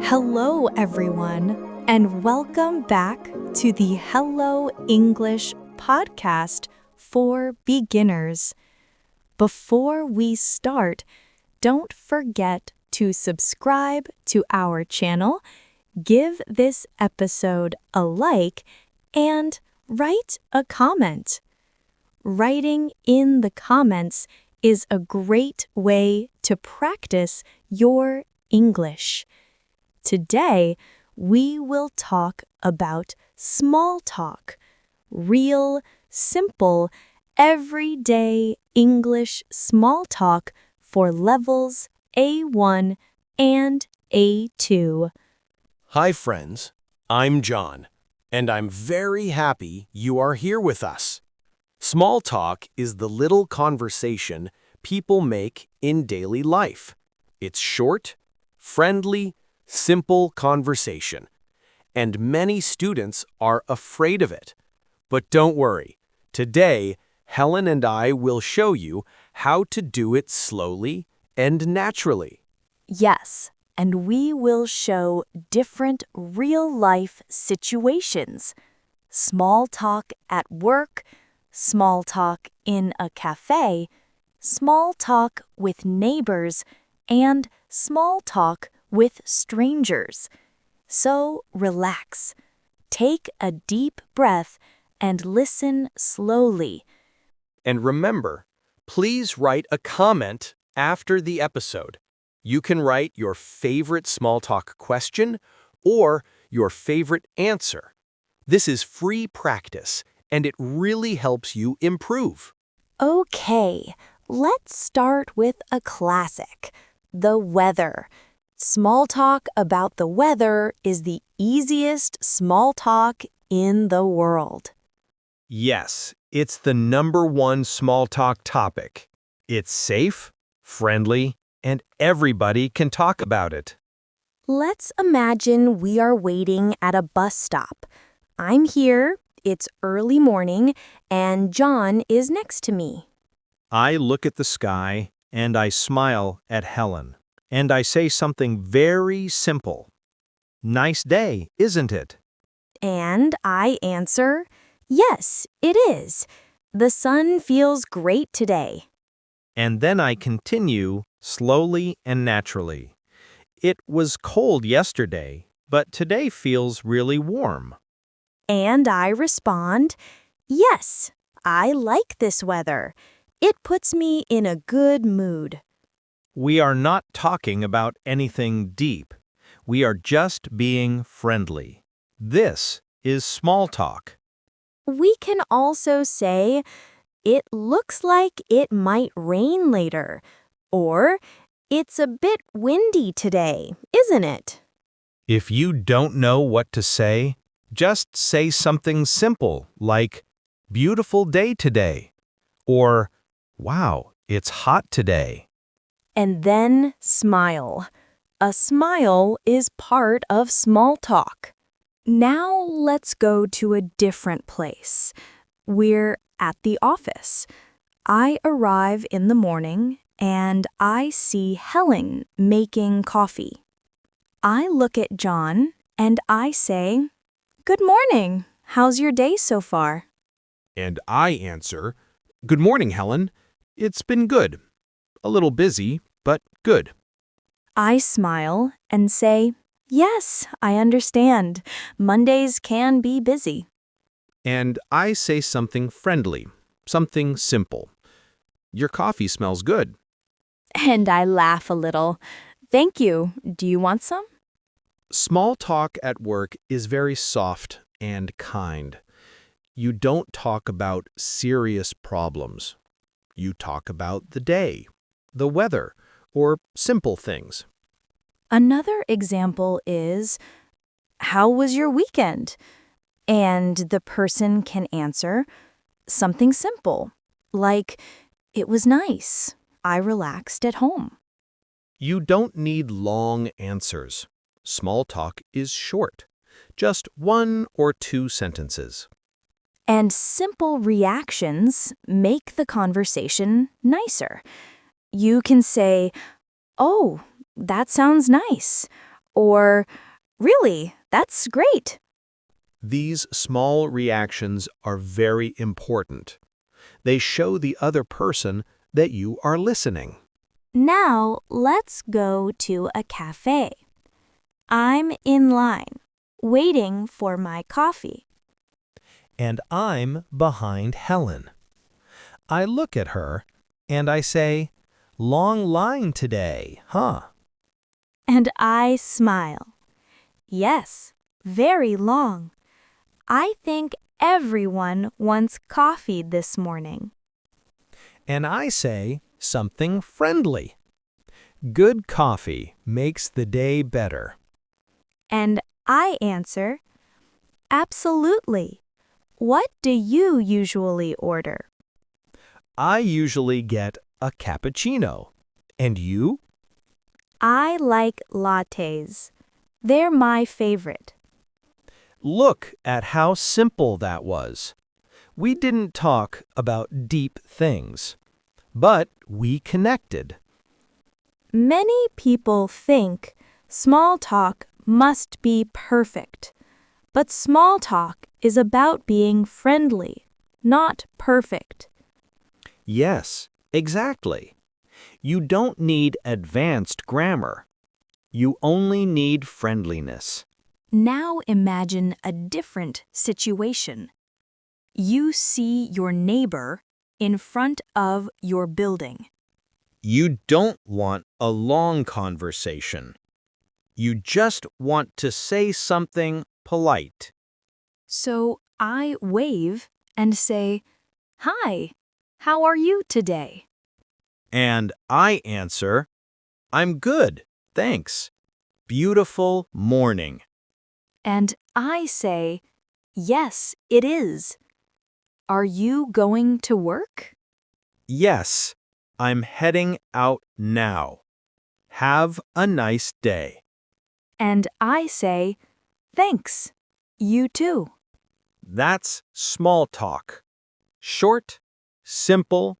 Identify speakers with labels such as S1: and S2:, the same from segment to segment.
S1: Hello, everyone, and welcome back to the Hello English podcast for beginners. Before we start, don't forget to subscribe to our channel, give this episode a like, and write a comment. Writing in the comments is a great way to practice your English. Today, we will talk about small talk, real, simple, everyday English small talk for levels A1 and A2.
S2: Hi friends, I'm John, and I'm very happy you are here with us. Small talk is the little conversation people make in daily life. It's short, friendly, simple conversation, and many students are afraid of it. But don't worry, today Helen and I will show you how to do it slowly and naturally.
S1: Yes, and we will show different real-life situations. Small talk at work, small talk in a café, small talk with neighbors, and small talk with strangers. So relax, take a deep breath, and listen slowly.
S2: And remember, please write a comment after the episode. You can write your favorite small talk question or your favorite answer. This is free practice, and it really helps you improve.
S1: Okay, let's start with a classic, the weather. Small talk about the weather is the easiest small talk in the world.
S2: Yes, it's the #1 small talk topic. It's safe, friendly, and everybody can talk about it.
S1: Let's imagine we are waiting at a bus stop. I'm here, it's early morning, and John is next to me.
S3: I look at the sky and I smile at Helen, and I say something very simple. Nice day, isn't it?
S1: And I answer, yes, it is. The sun feels great today.
S3: And then I continue slowly and naturally. It was cold yesterday, but today feels really warm.
S1: And I respond, yes, I like this weather. It puts me in a good mood.
S3: We are not talking about anything deep. We are just being friendly. This is small talk.
S1: We can also say, it looks like it might rain later, or it's a bit windy today, isn't it?
S3: If you don't know what to say, just say something simple like, beautiful day today, or wow, it's hot today.
S1: And then smile. A smile is part of small talk. Now let's go to a different place. We're at the office. I arrive in the morning and I see Helen making coffee. I look at John and I say, "Good morning. How's your day so far?"
S2: And I answer, "Good morning, Helen. It's been good. A little busy, but good."
S1: I smile and say, "Yes, I understand. Mondays can be busy."
S2: And I say something friendly, something simple. "Your coffee smells good."
S1: And I laugh a little. "Thank you. Do you want some?"
S2: Small talk at work is very soft and kind. You don't talk about serious problems. You talk about the day, the weather, or simple things.
S1: Another example is, "How was your weekend?" And the person can answer something simple, like, "It was nice. I relaxed at home."
S2: You don't need long answers. Small talk is short, just 1 or 2 sentences.
S1: And simple reactions make the conversation nicer. You can say, "Oh, that sounds nice," Or, really, that's great.
S3: These small reactions are very important. They show the other person that you are listening.
S1: Now, let's go to a café. I'm in line, waiting for my coffee.
S3: And I'm behind Helen. I look at her and I say, "Long line today, huh?"
S1: And I smile. Yes, very long. I think everyone wants coffee this morning.
S3: And I say something friendly. Good coffee makes the day better.
S1: And I answer, absolutely. What do you usually order?
S3: I usually get a cappuccino. And you?
S1: I like lattes. They're my favorite.
S3: Look at how simple that was. We didn't talk about deep things, but we connected.
S1: Many people think small talk must be perfect. But small talk is about being friendly, not perfect.
S3: Yes, exactly. You don't need advanced grammar. You only need friendliness.
S1: Now imagine a different situation. You see your neighbor in front of your building.
S3: You don't want a long conversation. You just want to say something polite.
S1: So I wave and say, "Hi, how are you today?"
S3: And I answer, "I'm good, thanks. Beautiful morning."
S1: And I say, "Yes, it is. Are you going to work?"
S3: Yes, I'm heading out now. Have a nice day.
S1: And I say, "Thanks. You too."
S3: That's small talk. Short, simple,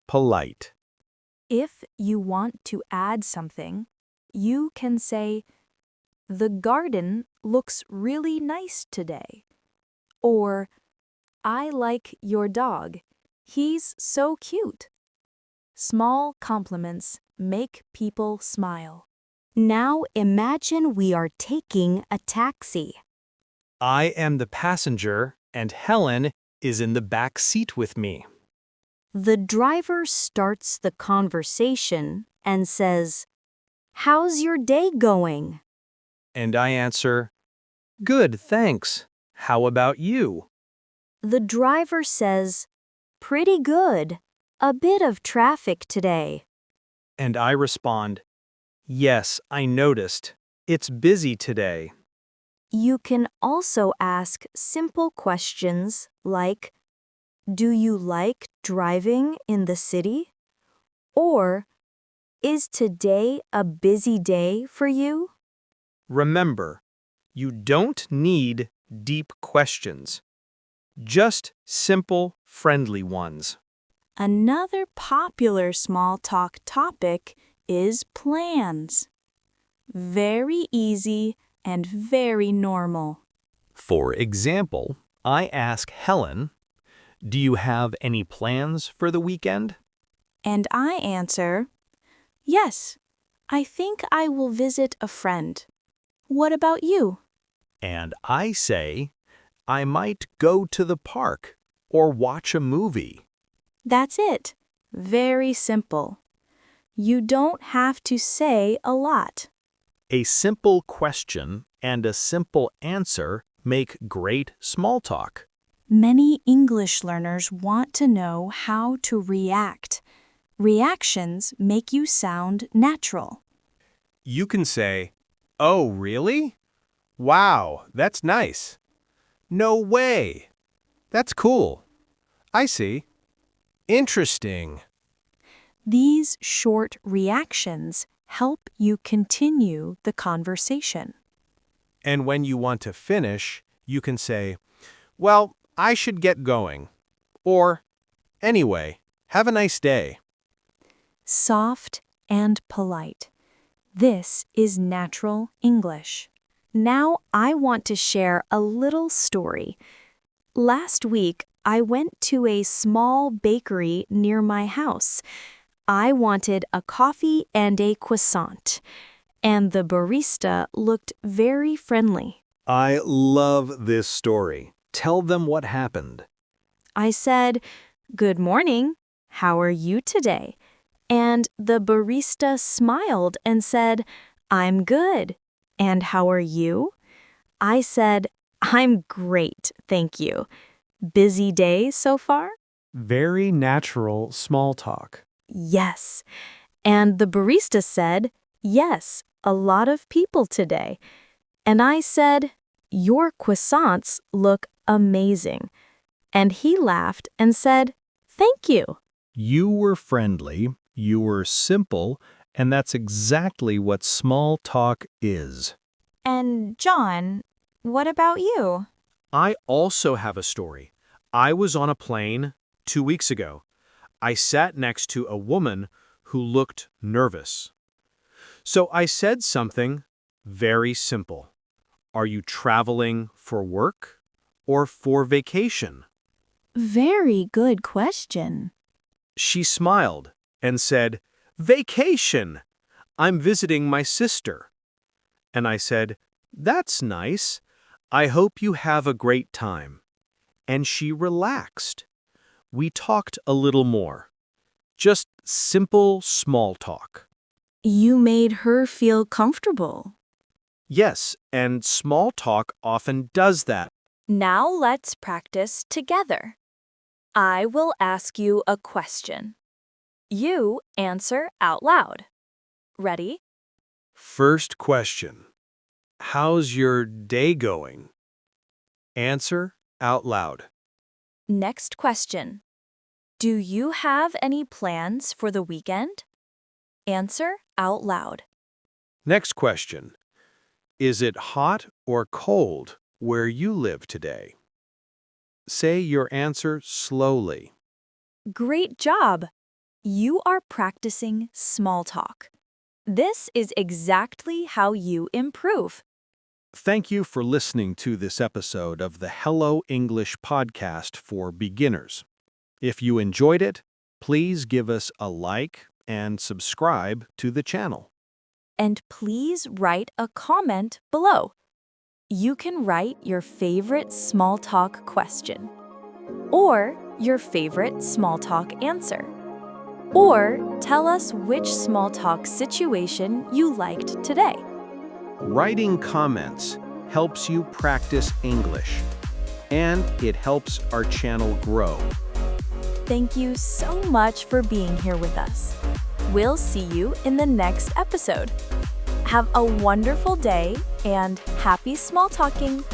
S3: polite.
S1: If you want to add something, you can say, "The garden looks really nice today." Or, "I like your dog. He's so cute." Small compliments make people smile. Now imagine we are taking a taxi.
S3: I am the passenger and Helen is in the back seat with me.
S1: The driver starts the conversation and says, "How's your day going?"
S3: And I answer, "Good, thanks. How about you?"
S1: The driver says, "Pretty good. A bit of traffic today."
S3: And I respond, "Yes, I noticed. It's busy today."
S1: You can also ask simple questions like, "Do you like driving in the city?" Or, "Is today a busy day for you?"
S3: Remember, you don't need deep questions, just simple, friendly ones.
S1: Another popular small talk topic is plans. Very easy and very normal.
S3: For example, I ask Helen, "Do you have any plans for the weekend?"
S1: And I answer, "Yes, I think I will visit a friend. What about you?"
S3: And I say, "I might go to the park or watch a movie."
S1: That's it. Very simple. You don't have to say a lot.
S3: A simple question and a simple answer make great small talk.
S1: Many English learners want to know how to react. Reactions make you sound natural.
S2: You can say, "Oh, really? Wow, that's nice. No way. That's cool. I see. Interesting."
S1: These short reactions help you continue the conversation.
S2: And when you want to finish, you can say, "Well, I should get going." Or, "Anyway, have a nice day."
S1: Soft and polite. This is natural English. Now I want to share a little story. Last week, I went to a small bakery near my house. I wanted a coffee and a croissant, and the barista looked very friendly.
S3: I love this story. Tell them what happened.
S1: I said, "Good morning. How are you today?" And the barista smiled and said, "I'm good. And how are you?" I said, "I'm great, thank you. Busy day so far?"
S2: Very natural small talk.
S1: Yes. And the barista said, "Yes, a lot of people today." And I said, "Your croissants look amazing." And he laughed and said, "Thank you."
S3: You were friendly, you were simple, and that's exactly what small talk is.
S1: And John, what about you?
S2: I also have a story. I was on a plane 2 weeks ago. I sat next to a woman who looked nervous. So I said something very simple. Are you traveling for work or for vacation?
S1: Very good question.
S2: She smiled and said, Vacation! I'm visiting my sister. And I said, That's nice. I hope you have a great time. And she relaxed. We talked a little more. Just simple small talk.
S1: You made her feel comfortable.
S2: Yes, and small talk often does that.
S1: Now let's practice together. I will ask you a question. You answer out loud. Ready?
S2: First question. How's your day going? Answer out loud.
S1: Next question. Do you have any plans for the weekend? Answer out loud.
S2: Next question. Is it hot or cold where you live today? Say your answer slowly.
S1: Great job! You are practicing small talk. This is exactly how you improve.
S2: Thank you for listening to this episode of the Hello English podcast for beginners. If you enjoyed it, please give us a like and subscribe to the channel.
S1: And please write a comment below. You can write your favorite small talk question, or your favorite small talk answer, or tell us which small talk situation you liked today.
S2: Writing comments helps you practice English, and it helps our channel grow.
S1: Thank you so much for being here with us. We'll see you in the next episode. Have a wonderful day and happy small talking!